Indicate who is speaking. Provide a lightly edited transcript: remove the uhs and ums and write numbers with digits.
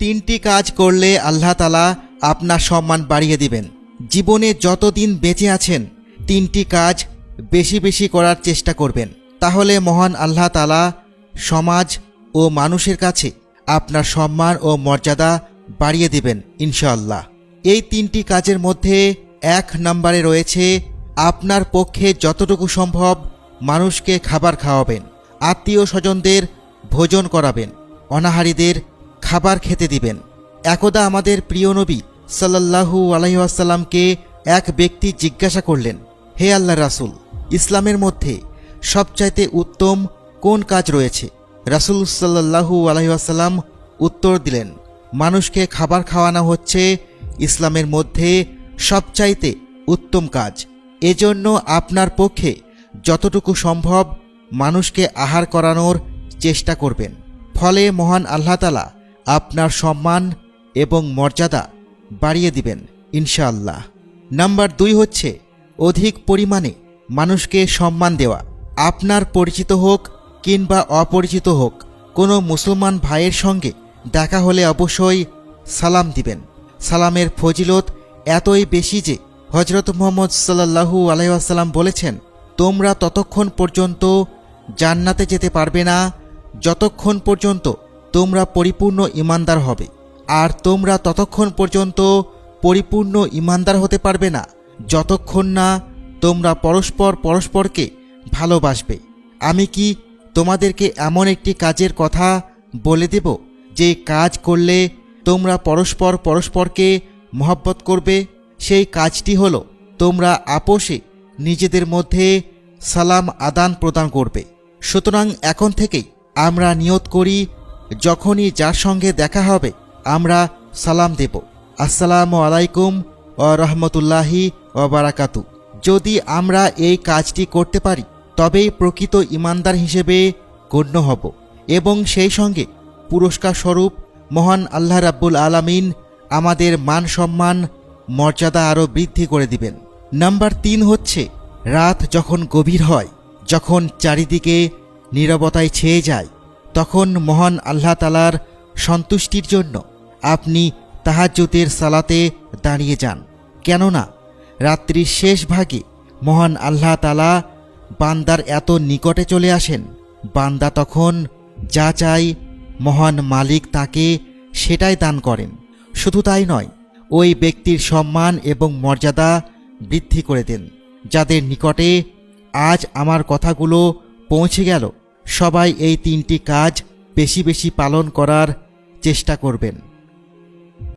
Speaker 1: তিনটি কাজ করলে আল্লাহ তাআলা আপনার সম্মান বাড়িয়ে দিবেন। জীবনে যতদিন বেঁচে আছেন তিনটি কাজ বেশি বেশি করার চেষ্টা করবেন, তাহলে মহান আল্লাহ তাআলা সমাজ ও মানুষের কাছে আপনার সম্মান ও মর্যাদা বাড়িয়ে দিবেন ইনশাআল্লাহ। এই তিনটি কাজের মধ্যে 1 নম্বরে রয়েছে আপনার পক্ষে যতটুকু সম্ভব মানুষকে খাবার খাওয়াবেন, আত্মীয় স্বজনদের ভোজন করাবেন, অনাহারীদের খাবার খেতে দিবেন। একদা আমাদের প্রিয় নবী সাল্লাল্লাহু আলাইহি ওয়াসাল্লামকে এক ব্যক্তি জিজ্ঞাসা করলেন, হে আল্লাহর রাসূল, ইসলামের মধ্যে সবচাইতে উত্তম কোন কাজ রয়েছে? রাসূল সাল্লাল্লাহু আলাইহি ওয়াসাল্লাম উত্তর দিলেন, মানুষকে খাবার খাওয়ানো হচ্ছে ইসলামের মধ্যে সবচাইতে উত্তম কাজ। এজন্য আপনার পক্ষে যতটুকু সম্ভব মানুষকে আহার করানোর চেষ্টা করবেন, ফলে মহান আল্লাহ তাআলা আপনার সম্মান এবং মর্যাদা বাড়িয়ে দিবেন ইনশাআল্লাহ। নাম্বার 2 হচ্ছে অধিক পরিমাণে মানুষকে সম্মান দেওয়া। আপনার পরিচিত হোক কিংবা অপরিচিত হোক, কোনো মুসলমান ভাইয়ের সঙ্গে দেখা হলে অবশ্যই সালাম দিবেন। সালামের ফজিলত এতই বেশি যে হযরত মুহাম্মদ সাল্লাল্লাহু আলাইহি ওয়াসাল্লাম বলেছেন, তোমরা ততক্ষণ পর্যন্ত জান্নাতে যেতে পারবে না যতক্ষণ পর্যন্ত তোমরা পরিপূর্ণ ঈমানদার হবে, আর তোমরা ততক্ষণ পর্যন্ত পরিপূর্ণ ঈমানদার হতে পারবে না যতক্ষণ না তোমরা পরস্পরকে ভালোবাসবে। আমি কি তোমাদেরকে এমন একটি কাজের কথা বলে দেব যে কাজ করলে তোমরা পরস্পরকে মহব্বত করবে? সেই কাজটি হলো তোমরা আপোষে নিজেদের মধ্যে সালাম আদান প্রদান করবে। সুতরাং এখন থেকেই আমরা নিয়ত করি, যখনই যার সঙ্গে দেখা হবে আমরা সালাম দেব, আসসালামু আলাইকুম ওয়া রাহমাতুল্লাহি ওয়া বারাকাতু। যদি আমরা এই কাজটি করতে পারি তবেই প্রকৃত ঈমানদার হিসেবে গণ্য হব এবং সেই সঙ্গে পুরস্কার স্বরূপ মহান আল্লাহ রাব্বুল আলামিন আমাদের মান সম্মান মর্যাদা আরও বৃদ্ধি করে দিবেন। নাম্বার 3 হচ্ছে রাত যখন গভীর হয়, যখন চারিদিকে নীরবতায় ছেয়ে যায়, তখন মহান আল্লাহ তাআলার সন্তুষ্টির জন্য আপনি তাহাজ্জুদের সালাতে দাঁড়িয়ে যান। কেননা রাত্রির শেষ ভাগে মহান আল্লাহ তাআলা বান্দার এত নিকটে চলে আসেন, বান্দা তখন যা চায় মহান মালিক তাকে সেটাই দান করেন। শুধু তাই নয়, ওই ব্যক্তির সম্মান এবং মর্যাদা বৃদ্ধি করে দেন। যাদের নিকটে আজ আমার কথাগুলো পৌঁছে গেল, সবাই এই 3টি কাজ বেশি বেশি পালন করার চেষ্টা করবেন।